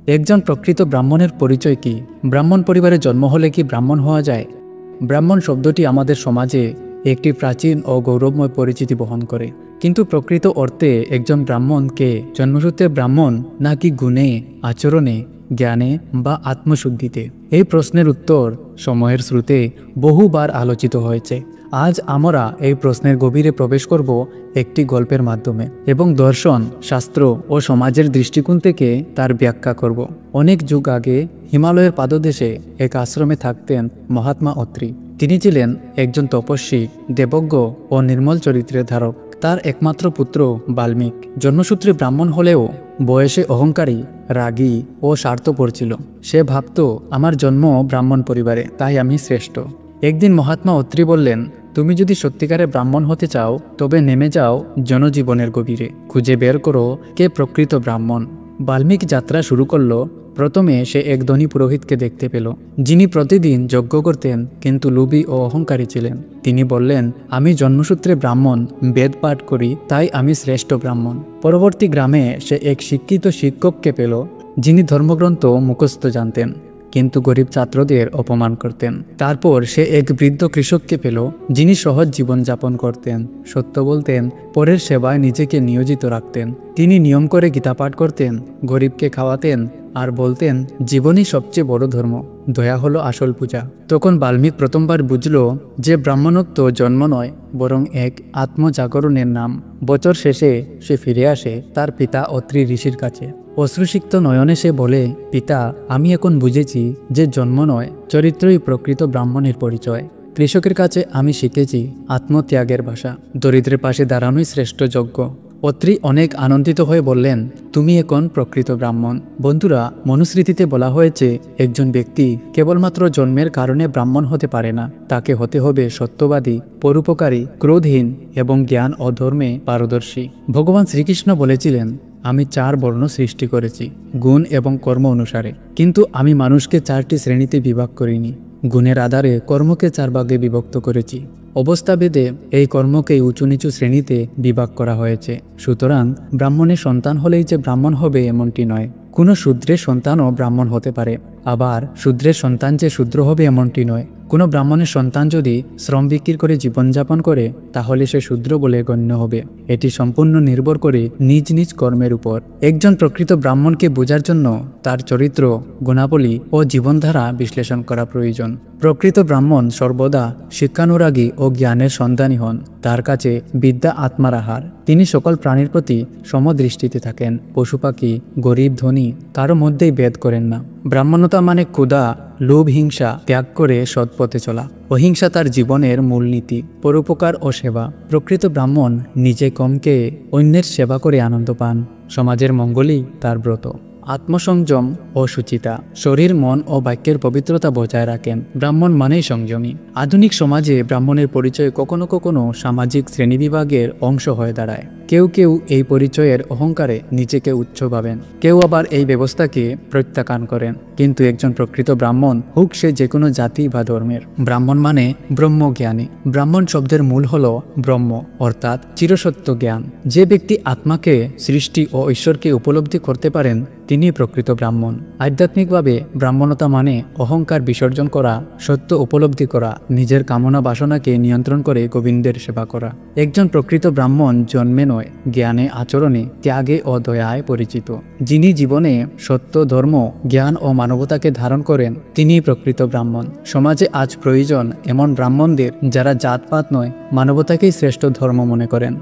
একজন প্রকৃত ব্রাহ্মণের পরিচয় কি? ব্রাহ্মণ পরিবারে জন্ম হলে কি ব্রাহ্মণ হওয়া যায়? ব্রাহ্মণ শব্দটি আমাদের সমাজে একটি প্রাচীন ও গৌরবময় পরিচিতি বহন করে, কিন্তু প্রকৃত অর্থে একজন ব্রাহ্মণ কে? জন্মসূত্রে ব্রাহ্মণ নাকি গুণে, আচরণে, জ্ঞানে বা আত্মশুদ্ধিতে? এই প্রশ্নের উত্তর সময়ের স্রোতে বহুবার আলোচিত হয়েছে। আজ আমরা এই প্রশ্নের গভীরে প্রবেশ করব একটি গল্পের মাধ্যমে এবং দর্শন, শাস্ত্র ও সমাজের দৃষ্টিকোণ থেকে তার ব্যাখ্যা করব। অনেক যুগ আগে হিমালয়ের পাদদেশে এক আশ্রমে থাকতেন মহাত্মা অত্রি। তিনি ছিলেন একজন তপস্বী, দেবজ্ঞ ও নির্মল চরিত্রের ধারক। তার একমাত্র পুত্র বাল্মীক জন্মসূত্রে ব্রাহ্মণ হলেও বয়সে অহংকারী, রাগী ও স্বার্থপর ছিল। সে ভাবত, আমার জন্ম ব্রাহ্মণ পরিবারে, তাই আমি শ্রেষ্ঠ। একদিন মহাত্মা অত্রি বললেন, তুমি যদি সত্যিকারে ব্রাহ্মণ হতে চাও তবে নেমে যাও জনজীবনের গভীরে, খুঁজে বের করো কে প্রকৃত ব্রাহ্মণ। বাল্মীক যাত্রা শুরু করল। প্রথমে সে এক ধনী পুরোহিতকে দেখতে পেল, যিনি প্রতিদিন যজ্ঞ করতেন কিন্তু লোভী ও অহংকারী ছিলেন। তিনি বললেন, আমি জন্মসূত্রে ব্রাহ্মণ, বেদ পাঠ করি, তাই আমি শ্রেষ্ঠ ব্রাহ্মণ। পরবর্তী গ্রামে সে এক শিক্ষিত শিক্ষককে পেল, যিনি ধর্মগ্রন্থ মুখস্থ জানতেন কিন্তু গরিব ছাত্রদের অপমান করতেন। তারপর সে এক বৃদ্ধ কৃষককে পেল, যিনি সহজ জীবনযাপন করতেন, সত্য বলতেন, পরের সেবায় নিজেকে নিয়োজিত রাখতেন। তিনি নিয়ম করে গীতা পাঠ করতেন, গরিবকে খাওয়াতেন আর বলতেন, জীবনই সবচেয়ে বড় ধর্ম, দয়া হলো আসল পূজা। তখন বাল্মীক প্রথমবার বুঝল যে ব্রাহ্মণত্ব জন্ম নয়, বরং এক আত্মজাগরণের নাম। বছর শেষে সে ফিরে আসে তার পিতা অত্রি ঋষির কাছে। অশ্রুসিক্ত নয়নে সে বলে, পিতা, আমি এখন বুঝেছি যে জন্ম নয়, চরিত্রই প্রকৃত ব্রাহ্মণের পরিচয়। কৃষকের কাছে আমি শিখেছি আত্মত্যাগের ভাষা, দরিদ্রের পাশে দাঁড়ানোই শ্রেষ্ঠ যজ্ঞ। অত্রি অনেক আনন্দিত হয়ে বললেন, তুমি এখন প্রকৃত ব্রাহ্মণ। বন্ধুরা, মনুস্মৃতিতে বলা হয়েছে, একজন ব্যক্তি কেবলমাত্র জন্মের কারণে ব্রাহ্মণ হতে পারে না, তাকে হতে হবে সত্যবাদী, পরোপকারী, ক্রোধহীন এবং জ্ঞান ও ধর্মে পারদর্শী। ভগবান শ্রীকৃষ্ণ বলেছিলেন, আমি 4 বর্ণ সৃষ্টি করেছি গুণ এবং কর্ম অনুসারে, কিন্তু আমি মানুষকে 4টি শ্রেণীতে বিভাগ করিনি। গুণের আধারে কর্মকে 4 ভাগে বিভক্ত করেছি। অবস্থাভেদে এই কর্মকে উঁচু নিচু শ্রেণীতে বিভাগ করা হয়েছে। সুতরাং ব্রাহ্মণের সন্তান হলেই যে ব্রাহ্মণ হবে এমনটি নয়। কোনো শূদ্রের সন্তানও ব্রাহ্মণ হতে পারে, আবার শূদ্রের সন্তান যে শূদ্র হবে এমনটি নয়। কোনো ব্রাহ্মণের সন্তান যদি শ্রম বিক্রি করে জীবনযাপন করে, তাহলে সে শূদ্র বলে গণ্য হবে। এটি সম্পূর্ণ নির্ভর করে নিজ নিজ কর্মের উপর। একজন প্রকৃত ব্রাহ্মণকে বোঝার জন্য তার চরিত্র, গুণাবলী ও জীবনধারা বিশ্লেষণ করা প্রয়োজন। প্রকৃত ব্রাহ্মণ সর্বদা শিক্ষানুরাগী ও জ্ঞানের সন্ধানী হন। তার কাছে বিদ্যা আত্মার আহার। তিনি সকল প্রাণীর প্রতি সমদৃষ্টিতে থাকেন। পশু পাখি, গরিব ধনী, কারো মধ্যেই ভেদ করেন না। ব্রাহ্মণতা মানে ক্ষুধা, লোভ, হিংসা ত্যাগ করে সৎপথে চলা। অহিংসা তার জীবনের মূলনীতি। পরোপকার ও সেবা। প্রকৃত ব্রাহ্মণ নিজে কমকে অন্যের সেবা করে আনন্দ পান। সমাজের মঙ্গলই তার ব্রত। আত্মসংযম ও সুচিতা। শরীর, মন ও বাক্যের পবিত্রতা বজায় রাখেন। ব্রাহ্মণ মানেই সংযমী। আধুনিক সমাজে ব্রাহ্মণের পরিচয় কখনো কখনো সামাজিক শ্রেণীবিভাগের অংশ হয়ে দাঁড়ায়। কেউ কেউ এই পরিচয়ের অহংকারে নিজেকে উচ্চ ভাবেন, কেউ আবার এই ব্যবস্থাকে প্রত্যাখ্যান করেন। কিন্তু একজন প্রকৃত ব্রাহ্মণ, হোক সে যে কোনো জাতি বা ধর্মের, ব্রাহ্মণ মানে ব্রহ্মজ্ঞানী। ব্রাহ্মণ শব্দের মূল হল ব্রহ্ম, অর্থাৎ চিরসত্য জ্ঞান। যে ব্যক্তি আত্মাকে, সৃষ্টি ও ঈশ্বরকে উপলব্ধি করতে পারেন, তিনি প্রকৃত ব্রাহ্মণ। আধ্যাত্মিকভাবে ব্রাহ্মণতা মানে অহংকার বিসর্জন করা, সত্য উপলব্ধি করা, নিজের কামনা বাসনাকে নিয়ন্ত্রণ করে গোবিন্দের সেবা করা। একজন প্রকৃত ব্রাহ্মণ জন্মে নয়, জ্ঞানে, আচরণে, ত্যাগে ও দয়ায় পরিচিত। যিনি জীবনে সত্য, ধর্ম, জ্ঞান ও মানবতাকে ধারণ করেন, তিনিই প্রকৃত ব্রাহ্মণ। সমাজে আজ প্রয়োজন এমন ব্রাহ্মণদের, যারা জাতপাত নয়, মানবতাকেই শ্রেষ্ঠ ধর্ম মনে করেন।